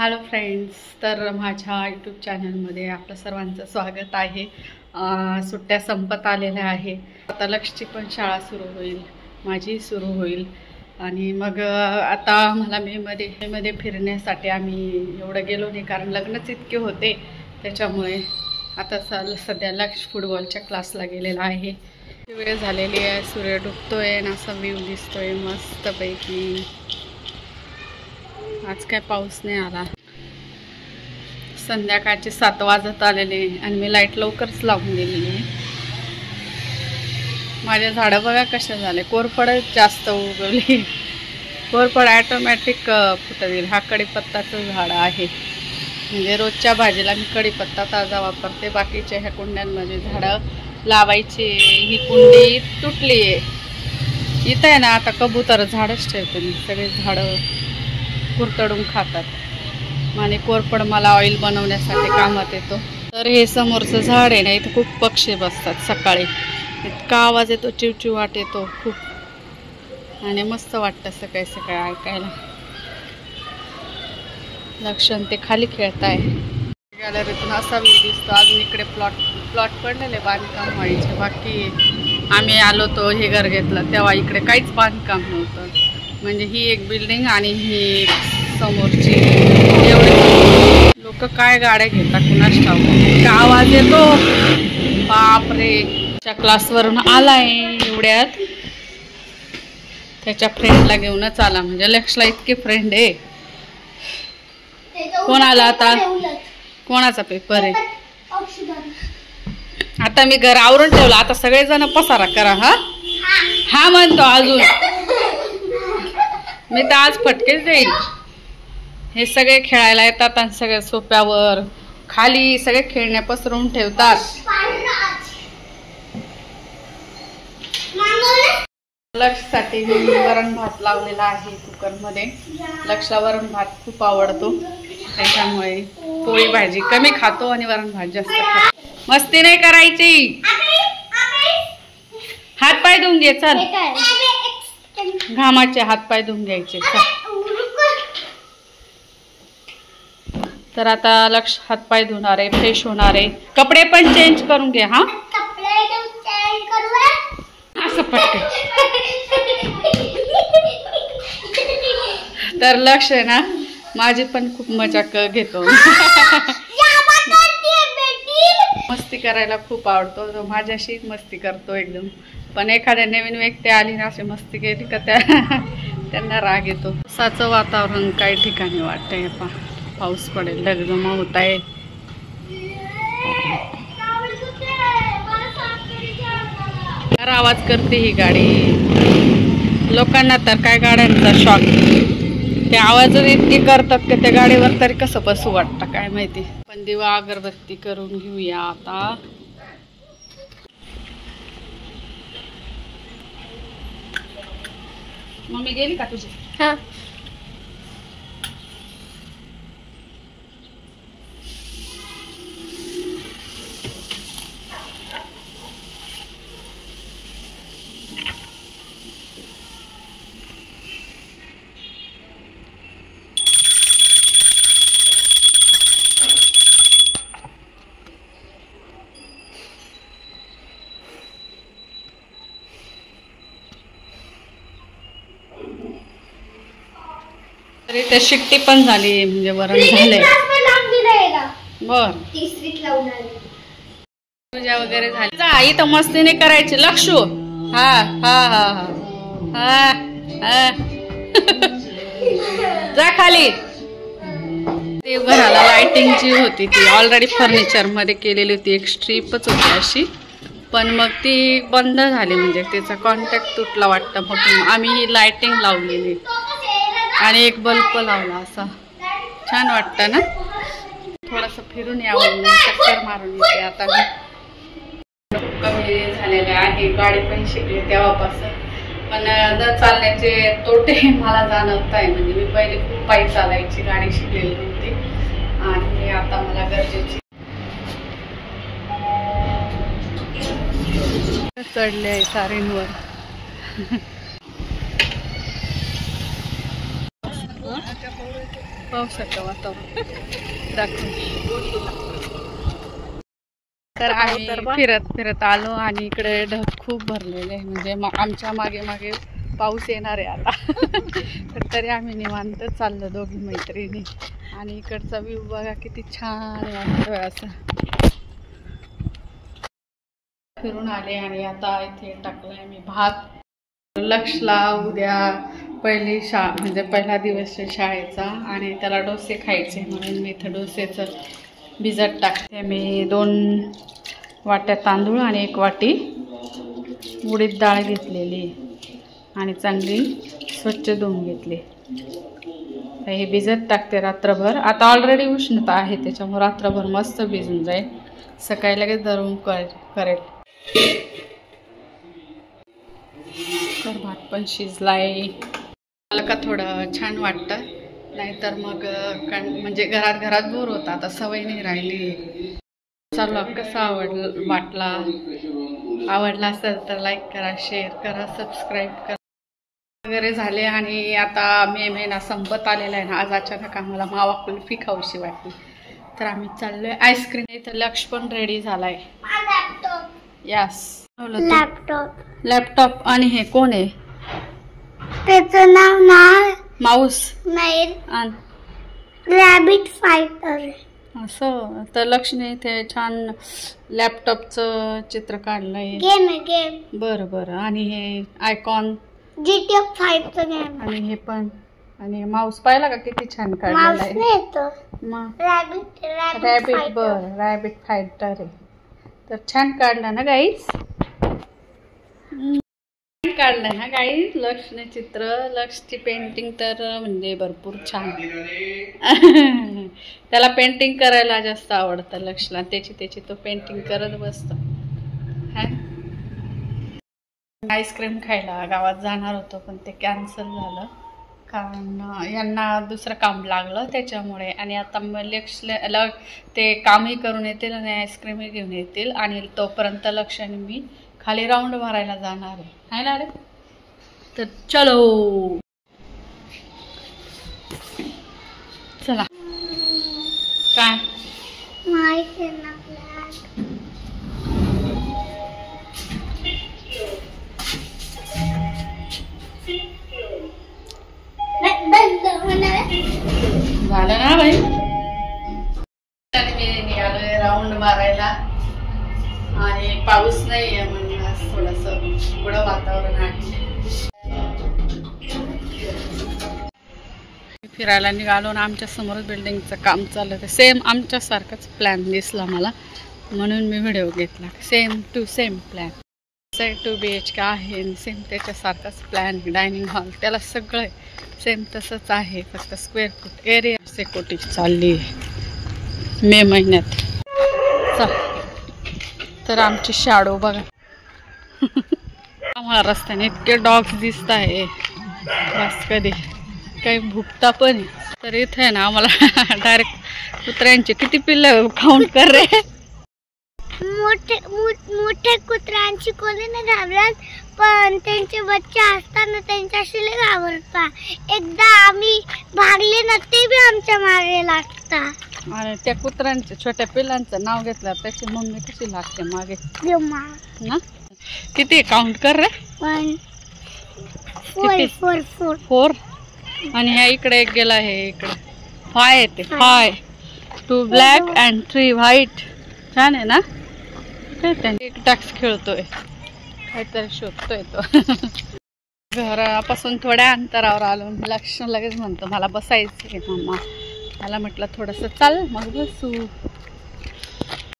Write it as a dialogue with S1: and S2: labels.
S1: Hello friends, तर माझ्या YouTube चॅनलमध्ये आपलं सर्वांचं स्वागत आहे। सुट्ट्या संपत आलेल्या आहे। आता लक्षची पण शाळा सुरू होईल, माझी सुरू होईल आणि मग आता मला मेमध्ये फिरण्यासाठी आम्ही एवढं गेलो नाही, कारण लग्नच इतके होते त्याच्यामुळे। आता सध्या लक्ष फुटबॉलच्या क्लासला गेलेला आहे। वेळ झालेली आहे, सूर्य डुबतोय आणि असा व्ह्यू दिसतोय मस्तपैकी। आज काय पाऊस नाही आला। संध्याकाळचे 7 वाजत आलेले आणि मी लाईट लवकरच लावून दिलेली आहे। माझे झाडं बघा कसे झाले, कोरफड जास्त उगवली। कोरफड ऑटोमॅटिक फुटतील। हा कढीपत्ताचं झाड आहे, म्हणजे रोजच्या भाजीला मी कढीपत्ता ताजा वापरते। बाकीच्या ह्या कुंड्यांमध्ये झाडं लावायची, ही कुंडी तुटली आहे। इथं आहे ना, आता कबूतर झाडच ठेवते मी, सगळे झाडं कुरतडून खातात आणि कोरफड मला ऑइल बनवण्यासाठी कामात येतो। तर हे समोरचं झाड आहे ना, इथं खूप पक्षी बसतात सकाळी। इतका आवाज येतो, चिवचिवाट येतो खूप आणि मस्त वाटतं सकाळी सकाळी ऐकायला। लक्षण ते खाली खेळताय, गॅलरीतून असा व्ह्यू दिसतो। अजून इकडे प्लॉट पडलेले बांधकाम व्हायचे बाकी। आम्ही आलो तो हे घर घेतलं तेव्हा इकडे काहीच बांधकाम नव्हतं, म्हणजे ही एक बिल्डिंग आणि ही समोरची। एवढे लोक काय गाड्या घेतात कुणाच ठाऊक। आवाज येतो, बापरे। त्या क्लासवरून आलाय एवढ्यात, त्याच्या फ्रेंडला घेऊनच आला, म्हणजे लक्षला इतके फ्रेंड आहे। कोण आला आता? कोणाचा पेपर आहे? आता मी घर आवरून ठेवलं, आता सगळेजण पसारा करा। हा म्हणतो अजून, मी तर आज फटकेच देईल। हे सगळे खेळायला येतात आणि सगळे सोप्यावर खाली सगळे खेळण्या पसरवून ठेवतात। लक्षसाठी मी वरण भात लावलेला आहे कुकरमध्ये। लक्षला वरण भात खूप आवडतो, त्याच्यामुळे पोळी भाजी कमी खातो आणि वरण भात जास्त खातो। मस्ती नाही करायची, हात पाय धुवून घे चल। घामाचे हात पाय धुवून घ्यायचे। तर आता लक्ष हात पाय धुणार आहे, फ्रेश होणार आहे, कपडे पण चेंज करून घे। हा असं पटकन। तर लक्ष आहे ना, माझी पण खूप मजाक घेतो। मस्ती करायला खूप आवडतो, तो माझ्याशी मस्ती करतो एकदम। पण एखाद्या नवीन व्यक्ती आली ना, अशी मस्ती केली का त्यांना राग येतो। पावसाचं वातावरण काही ठिकाणी वाटतंय, पाऊस पडेल, ढगजमा होत आहे। आवाज करते ही गाडी, लोकांना तर काय गाड्यांचा शॉक। ते आवाज इतके करतात की त्या गाडीवर तरी कसं बसू वाटतं काय माहिती। पण दिवा अगरबत्ती करून घेऊया आता। मम्मी गेली का तुझी? हा। तरी त्या शिट्टी पण झाली, म्हणजे वरण झालंय। बर पूजा वगैरे झाली, जा इथं मस्ती नाही करायची लक्षू। हा हा हा हा हा जा खाली। ते घराला लाइटिंग जी होती ती ऑलरेडी फर्निचर मध्ये केलेली होती, एक स्ट्रीपच होती अशी, पण मग ती बंद झाली, म्हणजे त्याचा कॉन्टॅक्ट तुटला वाटतं। मग आम्ही ही लाइटिंग लावलेली आणि एक बल्ब लावला, असा छान वाटतं ना। थोडंसं फिरून यावं, चक्कर मारून येते आता मी। कमी झालेले आहे, गाडी पण शिकले तेव्हापासून, पण न चालण्याचे तोटे मला जाणवत आहे। म्हणजे मी पहिले खूप पायी चालायची, गाडी शिकलेली नव्हती आणि आता मला गरजेची। चढले आहे सारींवर। पावसाचं वातावरण दाखव. तर आम्ही फिरत फिरत आलो आणि इकडे ढग खूप भरलेले आहे, म्हणजे आमच्या मागे मागे पाऊस येणार आहे आता. तर तरी आम्ही निवांत चाललो दोघी मैत्रिणी. आणि इकडचा व्ह्यू बघा किती छान वाटतोय. असं फिरून आले आणि आता इथे टाकलाय मी भात. लक्षला उद्या पहिली म्हणजे पहिला दिवस शाळेचा आणि त्याला डोसे खायचे, म्हणून मी इथं डोसेचं भिजत टाकते. मी 2 वाट्या तांदूळ आणि 1 वाटी उडीद डाळ घेतलेली आणि चांगली स्वच्छ धुवून घेतली. हे भिजत टाकते रात्रभर. आता ऑलरेडी उष्णता आहे त्याच्यामुळे रात्रभर मस्त भिजून जाईल, सकाळी लगेच दळून करेल. तर भात पण शिजलाय. मला का थोडं छान वाटतं, नाहीतर मग म्हणजे घरात बोर होता. आता सवय नाही राहिली. चला कसा आवडला असेल तर लाईक करा, शेअर करा, सबस्क्राईब करा वगैरे झाले. आणि आता मे महिना संपत आलेला आहे ना. आज अचानक आम्हाला मावा कुल्फी खाऊशी वाटली, तर आम्ही चाललोय आईस्क्रीम. इथं लक्ष पण रेडी झालाय. Yes, laptop. आणि हे कोण आहे?
S2: त्याचं नाव
S1: माऊस
S2: नाही, रॅबिट फायटर.
S1: असं तर लक्ष्मी इथे छान लॅपटॉपचं चित्र काढलंय.
S2: गेम.
S1: बरं. आणि हे आयकॉन
S2: GTA 5चं गेम.
S1: आणि हे पण. आणि माऊस पाहिला का किती छान काढलेला आहे. मग रॅबिट फायटर आहे. तर छान काढलं ना गाईज, काढलं ना गाईज लक्षने चित्र. लक्षची पेंटिंग तर म्हणजे भरपूर छान. त्याला पेंटिंग करायला जास्त आवडतं लक्षला. त्याची तो पेंटिंग करत बसतो. आईस्क्रीम खायला गावात जाणार होतो, पण ते कॅन्सल झालं कारण यांना दुसरं काम लागलं त्याच्यामुळे. आणि आता लक्षला ते कामही करून येतील आणि आईस्क्रीमही घेऊन येतील. आणि तोपर्यंत लक्ष आणि मी खाली राऊंड मारायला जाणार आहे ना रे. तर चलो, चला. काय
S2: माहिती ना
S1: झालं ना बाई. मी निघालोय राऊंड मारायला आणि पाऊस नाही आहे म्हणून थोडंसं उघडं वातावरण आहे. फिरायला निघालो ना. आमच्या समोर बिल्डिंगचं काम चाललं आहे. सेम आमच्यासारखाच प्लॅन दिसला मला, म्हणून मी व्हिडिओ घेतला. Same to same plan. 2 BHK आहे, सेम त्याच्यासारखाच प्लॅन. डायनिंग हॉल त्याला सगळं सेम तसंच आहे, फक्त स्क्वेअर फूट एरिया. सेकोटी चालली मे महिन्यात. तर आमची शाडो बघा. आम्हाला रस्त्याने इतके डॉग्स दिसत आहे बस, कधी काही भुकता पण. तर इथे ना आम्हाला डायरेक्ट कुत्र्यांचे किती पिल्लं काउंट कर रे.
S2: मोठे कुत्र्यांची कोणी नाही घाबरत, पण त्यांचे बच्चे असताना त्यांच्याशी घाबरता. एकदा आम्ही भागले ना, ते बी आमच्या मागे लागतात.
S1: आणि त्या कुत्र्यांच्या छोट्या पिल्लांचं नाव घेतलं त्याची मम्मी कशी लागते मागे ना. किती काउंट कर रे.
S2: 1 4
S1: 4. आणि ह्या इकडे एक गेला आहे. इकडे 5 येते. 5 2 ब्लॅक अँड 3 व्हाईट. छान आहे ना. एक टॅक्स खेळतोय, काहीतरी शोधतोय तो. घरापासून थोड्या अंतरावर आलो. लक्ष लगेच म्हणतो मला बसायचं आहे मम्मा. मला म्हटलं थोडंसं चाल, मग बसू.